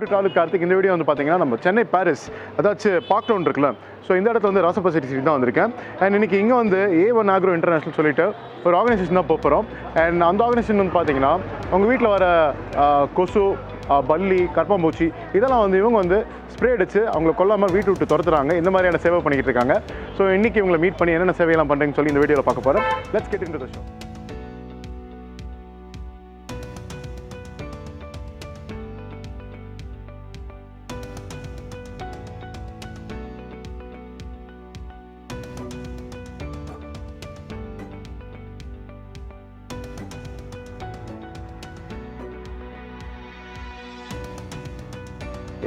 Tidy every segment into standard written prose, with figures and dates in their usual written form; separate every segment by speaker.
Speaker 1: To taluk Karthik. இந்த video வந்து பார்த்தீங்கன்னா நம்ம சென்னை பாரிஸ் அதாச்சும் பார்க் லோன் இருக்குல்ல, ஸோ இந்த இடத்துல வந்து ராசப்பா சிட்டி தான் வந்திருக்கேன். அண்ட் இன்றைக்கி இங்கே வந்து A1 Agro இன்டர்நேஷனல் சொல்லிட்டு ஒரு ஆர்கனைசேஷன் தான் போகிறோம். அண்ட் அந்த ஆர்கனைசேஷன் வந்து பார்த்தீங்கன்னா உங்கள் வீட்டில் வர கொசு, பல்லி, கற்பாம்பூச்சி இதெல்லாம் வந்து இவங்க வந்து ஸ்ப்ரே அடித்து அவங்களை கொல்லாமல் வீட்டு விட்டு துரத்துறாங்க. இந்த மாதிரியான சேவை பண்ணிக்கிட்டு இருக்காங்க. ஸோ இன்றைக்கி இவங்களை மீட் பண்ணி என்னென்ன சேவையெல்லாம் பண்ணுறேன்னு சொல்லி இந்த வீடியோவில் பார்க்க போகிறோம். Let's get into the show.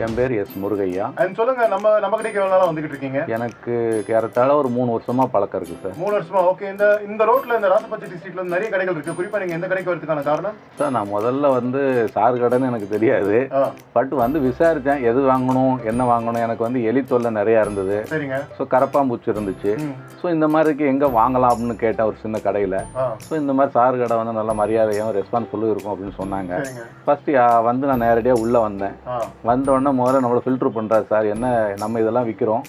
Speaker 2: என் பேர் எஸ் முருகையா.
Speaker 1: சொல்லுங்க, நம்ம கடைக்கு எவ்வளோ நாளாக வந்துகிட்டு இருக்கீங்க?
Speaker 2: எனக்கு ஏறத்தாழ ஒரு 3 வருஷமா பழக்கம் இருக்கு சார்.
Speaker 1: 3 வருஷமா? ஓகே. இந்த ரோட்ல இந்த ராசப்பா ஸ்ட்ரீட்ல நிறைய கடைகள் இருக்கு. குறிப்பா நீங்க எந்த கடைக்கு வரதுக்கான காரணம்?
Speaker 2: சார், நான் முதல்ல வந்து சார் கடைன்னு எனக்கு தெரியாது. பட் வந்து விசாரித்தேன் எது வாங்கணும் என்ன வாங்கணும். எனக்கு வந்து எலி தொல்லை நிறையா இருந்தது.
Speaker 1: சரிங்க.
Speaker 2: ஸோ கரப்பாம்பூச்சி இருந்துச்சு. ஸோ இந்த மாதிரிக்கு எங்கே வாங்கலாம் அப்படின்னு கேட்டேன் ஒரு சின்ன கடையில். ஸோ இந்த மாதிரி சார் கடை வந்து நல்ல மரியாதையும் ரெஸ்பான்சிபிளும் இருக்கும் அப்படின்னு சொன்னாங்க. ஃபர்ஸ்ட் வந்து நான் நேரடியாக உள்ளே வந்தேன். வந்தோடனே முதல்ல நம்மளை ஃபில்டர் பண்ணுறாரு சார், என்ன நம்ம இதெல்லாம் விற்கிறோம்.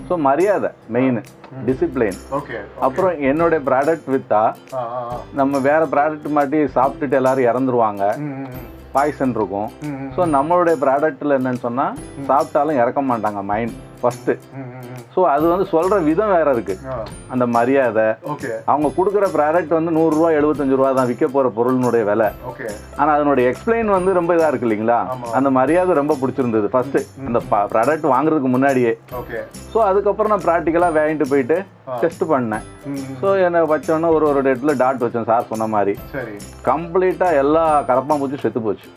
Speaker 2: ஸோ மரியாதை மெயின், டிசிப்ளின். அப்புறம் என்னுடைய ப்ராடக்ட் விற்றா நம்ம வேற ப்ராடக்ட் மாட்டி சாப்பிட்டுட்டு எல்லாரும் இறந்துருவாங்க, பாய்சன் இருக்கும். ஸோ நம்மளுடைய ப்ராடக்டில் என்னன்னு சொன்னால் சாப்பிட்டாலும் இறக்க மாட்டாங்க மைண்ட் ஃபஸ்ட்டு. ஸோ அது வந்து சொல்கிற விதம் வேற இருக்கு. அந்த மரியாதை, அவங்க கொடுக்குற ப்ராடக்ட் வந்து 100 ரூபா 75 ரூபா தான் விற்க போகிற பொருளினுடைய விலை. ஆனால் அதனுடைய எக்ஸ்பிளைன் வந்து ரொம்ப இதாக இருக்கு இல்லைங்களா? அந்த மரியாதை ரொம்ப பிடிச்சிருந்தது ஃபர்ஸ்ட் இந்த ப்ராடக்ட் வாங்குறதுக்கு முன்னாடியே. ஸோ அதுக்கப்புறம் நான் ப்ராக்டிக்கலாக வாங்கிட்டு போயிட்டு டெஸ்ட் பண்ணேன். ஸோ என்னை வச்சோன்னா ஒரு இடத்துல டாட் வச்சேன் சார் சொன்ன மாதிரி. கம்ப்ளீட்டாக எல்லா கரப்பாம்பூச்சும் செத்து போச்சு.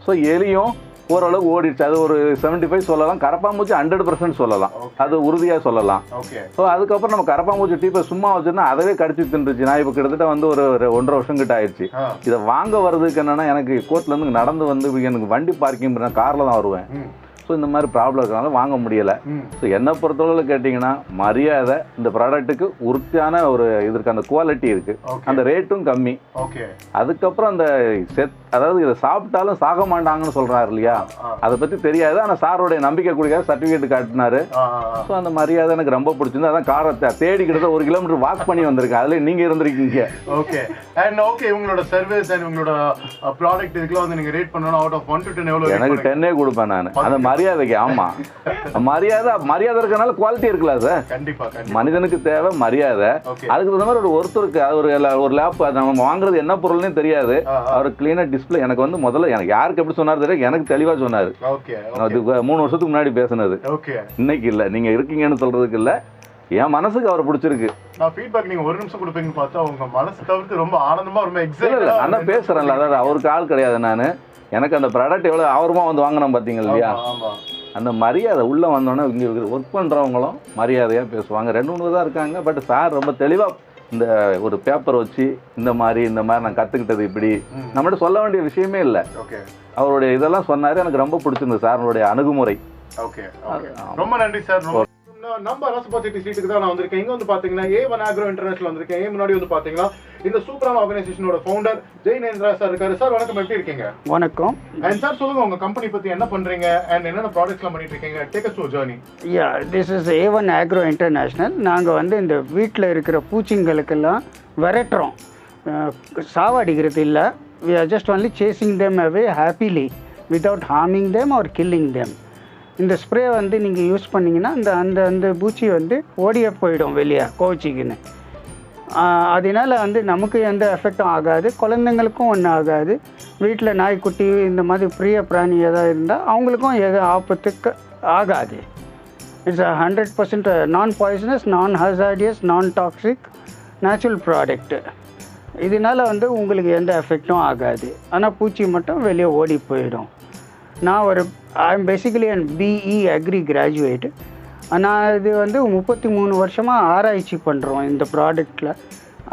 Speaker 2: ஸோ எலியும் ஓரளவுக்கு ஓடிடுச்சு. அது ஒரு 75 சொல்லலாம். கரப்பாம்பூச்சி 100% சொல்லலாம், அது உறுதியாக சொல்லலாம். ஸோ அதுக்கப்புறம் நம்ம கரப்பாம்பூச்சி டீப்பை சும்மா வச்சுருந்தா அதவே கடிச்சு தின்றுச்சு. நான் இப்போ கிட்டத்தட்ட வந்து ஒரு 1.5 வருஷம் கிட்ட ஆயிடுச்சு. இதை வாங்க வர்றதுக்கு என்னன்னா, எனக்கு கோர்ட்லேருந்து நடந்து வந்து எனக்கு வண்டி பார்க்கிங் காரில் தான் வருவேன். ஸோ இந்த மாதிரி ப்ராப்ளம் இருக்கிறனால வாங்க முடியலை. ஸோ என்னை பொறுத்தளவில் கேட்டிங்கன்னா மரியாதை, இந்த ப்ராடக்ட்டுக்கு உறுதியான ஒரு இதற்கு அந்த குவாலிட்டி இருக்குது, அந்த ரேட்டும் கம்மி. அதுக்கப்புறம் அந்த அதாவது இதை சாப்பிட்டாலும் சாக மாட்டாங்கன்னு சொல்கிறாரு இல்லையா, அதை பற்றி தெரியாது. ஆனால் சாரோடைய நம்பிக்கை கொடுக்காத சர்டிஃபிகேட் காட்டினாரு. ஸோ அந்த மரியாதை எனக்கு ரொம்ப பிடிச்சிருந்து. அதான் காரை தேடிக்கிட்டு 1 கிலோமீட்டர் வாக் பண்ணி வந்திருக்கேன். அதில் நீங்கள் இருந்திருக்கீங்க.
Speaker 1: இவங்களோட சர்வீஸ் அண்ட் இவங்களோட ப்ராடக்ட் இதுக்கெல்லாம் வந்து நீங்கள் ரேட் பண்ணணும். அவுட் ஆஃப் 1 to 10 எவ்வளோ?
Speaker 2: எனக்கு 10 கொடுப்பேன் நான். அந்த மரியாதைக்கு. ஆமா, மரியாதை இருக்கனால குவாலிட்டி இருக்குல்ல சார்.
Speaker 1: கண்டிப்பா
Speaker 2: மனிதனுக்கு தேவை மரியாதை. அதுக்கு தகுந்த மாதிரி ஒருத்தருக்கு ஒரு லேப் நம்ம வாங்குறது என்ன பொருள்னே தெரியாது, அவர் கிளீனா டிஸ்பிளே. எனக்கு வந்து முதல்ல எனக்கு யாருக்கு எப்படி சொன்னார் தெரியும், எனக்கு தெளிவா சொன்னாரு. அது 3 வருஷத்துக்கு முன்னாடி பேசுனது, இன்னைக்கு இல்ல. நீங்க இருக்கீங்கன்னு சொல்றதுக்கு இல்ல, என் மனசுக்கு அவரை பிடிச்சிருக்கு.
Speaker 1: நான் ஃபீட்பேக் நீங்க 1 நிமிஷம் கொடுப்பீங்கன்னு பார்த்தா உங்க மனசு தவிர்த்து ரொம்ப ஆனந்தமா ரொம்ப எக்ஸைட்டடா
Speaker 2: நான் பேசுறேன்ல. அதாவது அவருக்கு ஆள் கிடையாது நான். எனக்கு அந்த ப்ராடக்ட் எவ்வளோ ஆர்வமாக வந்து வாங்கினோம் பார்த்தீங்க இல்லையா, அந்த மரியாதை உள்ளே வந்தோன்னே இங்கே ஒர்க் பண்ணுறவங்களும் மரியாதையாக பேசுவாங்க. 2-3 தான் இருக்காங்க. பட் சார் ரொம்ப தெளிவாக இந்த ஒரு பேப்பர் வச்சு இந்த மாதிரி நான் கற்றுக்கிட்டது இப்படி நம்மகிட்ட சொல்ல வேண்டிய விஷயமே இல்லை. அவருடைய இதெல்லாம் சொன்னார். எனக்கு ரொம்ப பிடிச்சிருந்தது சாருடைய அணுகுமுறை.
Speaker 1: ரொம்ப நன்றி சார். நம்ம ராசப்பா சிட்டி ஸ்ட்ரீட்டுக்கு தான் நான் வந்திருக்கேன். இங்கே வந்து பார்த்தீங்கன்னா A1 Agro இன்டர்நேஷனல் வந்திருக்கேன். முன்னாடி வந்து பார்த்தீங்கன்னா இந்த சூப்பரான ஆர்கனைசேஷனோட ஃபவுண்டர் ஜெயநேந்திரா சார் இருக்காரு. சார் வணக்கம், எப்படி இருக்கீங்க?
Speaker 3: வணக்கம்.
Speaker 1: அண்ட் சார் சொல்லுங்க, உங்க கம்பெனி பத்தி என்ன பண்றீங்க அண்ட் என்னென்ன ப்ராடக்ட்ஸ்லாம் பண்ணிட்டு இருக்கீங்க? Take as through journey.
Speaker 3: This is A1 Agro international. நாங்கள் வந்து இந்த வீட்டில் இருக்கிற பூச்சிங்களுக்கெல்லாம் விரட்டுறோம், சாவடிக்கிறது இல்லை. we are just only chasing them away happily without harming them or killing them. இந்த ஸ்ப்ரே வந்து நீங்கள் யூஸ் பண்ணிங்கன்னா அந்த பூச்சி வந்து ஓடியே போயிடும் வெளியே கோச்சிக்குன்னு. அதனால் வந்து நமக்கு எந்த எஃபெக்டும் ஆகாது, குழந்தைங்களுக்கும் ஒன்றும் ஆகாது. வீட்டில் நாய்க்குட்டி இந்த மாதிரி பிரிய பிராணி எதாவது இருந்தால் அவங்களுக்கும் எதுவும் ஆபத்துக்கு ஆகாது. இட்ஸ் 100% நான் பாய்சனஸ், நான் ஹசார்டியஸ், நான் டாக்ஸிக், நேச்சுரல் ப்ராடக்ட்டு. இதனால் வந்து உங்களுக்கு எந்த எஃபெக்டும் ஆகாது. ஆனால் பூச்சி மட்டும் வெளியே ஓடி போயிடும். நான் I'm basically and BE agri graduate. நான் இது வந்து 33 வருஷமாக ஆராய்ச்சி பண்ணுறோம் இந்த ப்ராடக்டில்.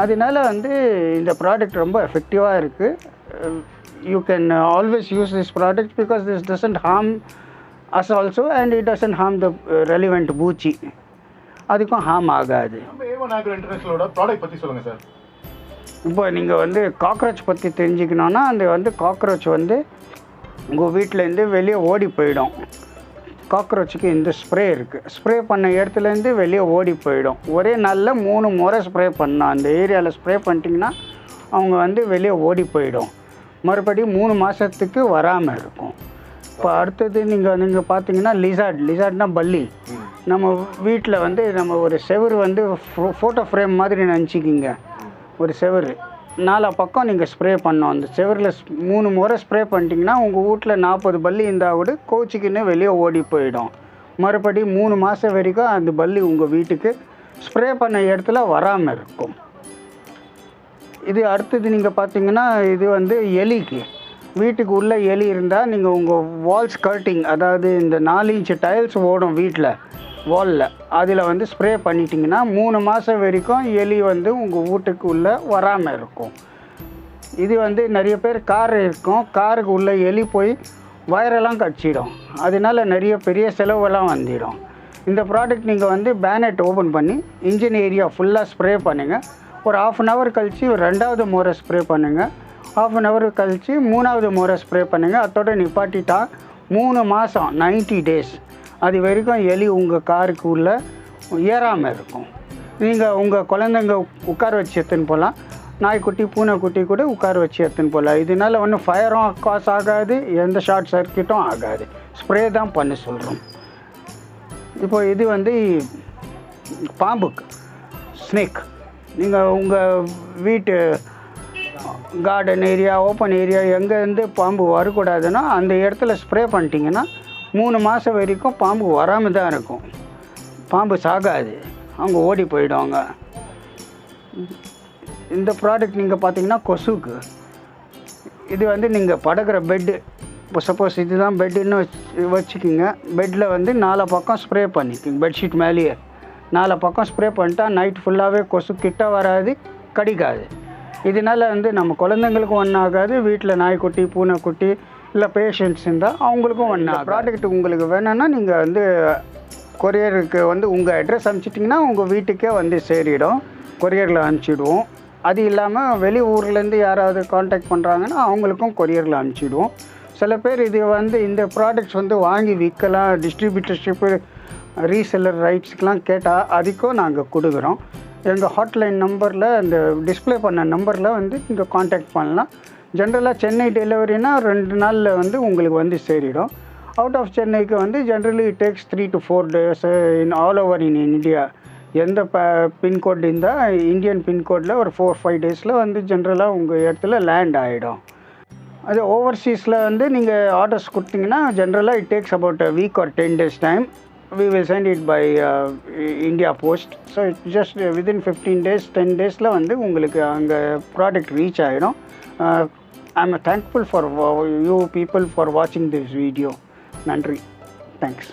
Speaker 3: அதனால வந்து இந்த ப்ராடக்ட் ரொம்ப எஃபெக்டிவாக இருக்குது. You can always use this product because this doesn't harm us also and it doesn't harm the relevant பூச்சி. அதுக்கும் ஹார்ம் ஆகாது.
Speaker 1: A1 Agro இன்டர்நேஷனலோட ப்ராடக்ட் பற்றி சொல்லுங்கள் சார்.
Speaker 3: இப்போ நீங்கள் வந்து காக்ரோச் பற்றி தெரிஞ்சுக்கணுன்னா அந்த வந்து காக்ரோச் வந்து உங்கள் வீட்டிலேருந்து வெளியே ஓடி போயிடும். காக்ரோச்சுக்கு இந்த ஸ்ப்ரே இருக்குது. ஸ்ப்ரே பண்ண இடத்துலேருந்து வெளியே ஓடி போயிடும். ஒரே நாளில் 3 முறை ஸ்ப்ரே பண்ணலாம். அந்த ஏரியாவில் ஸ்ப்ரே பண்ணிட்டிங்கன்னா அவங்க வந்து வெளியே ஓடி போயிடும். மறுபடியும் 3 மாதத்துக்கு வராமல் இருக்கும். இப்போ அடுத்தது நீங்கள் பார்த்தீங்கன்னா லிசார்ட்னா பல்லி. நம்ம வீட்டில் வந்து நம்ம ஒரு செவுரு வந்து ஃபோட்டோ ஃப்ரேம் மாதிரி நினச்சிக்கிங்க. ஒரு செவுரு 4 பக்கம் நீங்கள் ஸ்ப்ரே பண்ணோம். அந்த செவரில் 3 முறை ஸ்ப்ரே பண்ணிட்டீங்கன்னா உங்கள் வீட்டில் 40 பல்லி இருந்தால் கூட கோச்சிக்குன்னு வெளியே ஓடி போயிடும். மறுபடியும் 3 மாதம் வரைக்கும் அந்த பல்லி உங்கள் வீட்டுக்கு ஸ்ப்ரே பண்ண இடத்துல வராமல் இருக்கும். இது அடுத்தது நீங்கள் பார்த்தீங்கன்னா இது வந்து எலிக்கு. வீட்டுக்கு உள்ளே எலி இருந்தால் நீங்கள் உங்கள் வால் ஸ்கர்ட்டிங், அதாவது இந்த 4 இன்ச்சு டைல்ஸ் ஓடும் வீட்டில் வாலில், அதில் வந்து ஸ்ப்ரே பண்ணிட்டிங்கன்னா 3 மாதம் வரைக்கும் எலி வந்து உங்கள் வீட்டுக்கு உள்ளே வராமல் இருக்கும். இது வந்து நிறைய பேர் கார் இருக்கும், காருக்கு உள்ளே எலி போய் வயரெல்லாம் கடிச்சிடும். அதனால நிறைய பெரிய செலவெல்லாம் வந்துடும். இந்த ப்ராடக்ட் நீங்கள் வந்து பேனட் ஓப்பன் பண்ணி இன்ஜின் ஏரியா ஃபுல்லாக ஸ்ப்ரே பண்ணுங்கள். ஒரு 1/2 hour கழித்து 2வது முறை ஸ்ப்ரே பண்ணுங்கள். 1/2 hour கழித்து 3வது முறை ஸ்ப்ரே பண்ணுங்கள். அதோட நிப்பாட்டிட்டா 3 மாதம் 90 days அது வரைக்கும் எலி உங்கள் காருக்கு உள்ளே ஏறாமல் இருக்கும். நீங்கள் உங்கள் குழந்தைங்க உட்கார வச்சு எடுத்துன்னு போகலாம். நாய்க்குட்டி பூனைக்குட்டி கூட உட்கார வச்சு எடுத்துன்னு போகலாம். இதனால் ஒன்றும் ஃபயரும் காஸ் ஆகாது, எந்த ஷார்ட் சர்க்கியூட்டும் ஆகாது. ஸ்ப்ரே தான் பண்ண சொல்கிறோம். இப்போ இது வந்து பாம்புக்கு ஸ்னேக். நீங்கள் உங்கள் வீட்டு கார்டன் ஏரியா, ஓப்பன் ஏரியா எங்கேருந்து பாம்பு வரக்கூடாதுன்னா அந்த இடத்துல ஸ்ப்ரே பண்ணிட்டீங்கன்னா 3 மாதம் வரைக்கும் பாம்பு வராமல் தான் இருக்கும். பாம்பு சாகாது, அவங்க ஓடி போயிடுவாங்க. இந்த ப்ராடக்ட் நீங்கள் பார்த்தீங்கன்னா கொசுக்கு. இது வந்து நீங்கள் படுக்கிற பெட்டு, இப்போ சப்போஸ் இதுதான் பெட்டுன்னு வச்சுக்கிங்க. பெட்டில் வந்து 4 பக்கம் ஸ்ப்ரே பண்ணிக்கிங்க. பெட்ஷீட் மேலேயே 4 பக்கம் ஸ்ப்ரே பண்ணிட்டா நைட் ஃபுல்லாகவே கொசு கிட்ட வராது, கடிக்காது. இதனால் வந்து நம்ம குழந்தைங்களுக்கும் ஒன்றும் ஆகாது, வீட்டில் நாய்க்குட்டி பூனைக்குட்டி இல்லை பேஷண்ட்ஸ் இருந்தால் அவங்களுக்கும் ஒன்றும். ப்ராடக்ட் உங்களுக்கு வேணும்னா நீங்கள் வந்து கொரியருக்கு வந்து உங்கள் அட்ரஸ் அனுப்பிச்சிட்டிங்கன்னா உங்கள் வீட்டுக்கே வந்து சேரிடும். கொரியரில் அனுப்பிச்சிடுவோம். அது இல்லாமல் வெளி ஊர்லேருந்து யாராவது காண்டாக்ட் பண்ணுறாங்கன்னா அவங்களுக்கும் கொரியரில் அனுப்பிச்சிடுவோம். சில பேர் இது வந்து இந்த ப்ராடக்ட்ஸ் வந்து வாங்கி விற்கலாம், டிஸ்ட்ரிபியூட்டர்ஷிப்பு ரீசெல்லர் ரைட்ஸ்க்கெலாம் கேட்டால் அதுக்கும் நாங்கள் கொடுக்குறோம். எங்கள் ஹாட்லைன் நம்பரில், இந்த டிஸ்பிளே பண்ண நம்பரில் வந்து நீங்கள் காண்டாக்ட் பண்ணலாம். ஜென்ரலாக சென்னை டெலிவரினா 2 நாளில் வந்து உங்களுக்கு வந்து சேரிடும். அவுட் ஆஃப் சென்னைக்கு வந்து generally it takes 3 to 4 days in all over in India. எந்த பின்கோட் இருந்தால் இந்தியன் பின்கோடில் ஒரு 4-5 days வந்து ஜென்ரலாக உங்கள் இடத்துல லேண்ட் ஆகிடும். அது ஓவர்சீஸில் வந்து நீங்கள் ஆர்டர்ஸ் கொடுத்தீங்கன்னா ஜென்ரலாக it takes about a week or 10 days time. We will send it by India Post. So it's just within 15 days 10 daysல வந்து உங்களுக்கு அங்கே ப்ராடக்ட் ரீச் ஆகிடும். I'm thankful for you people for watching this video. நன்றி. Thanks.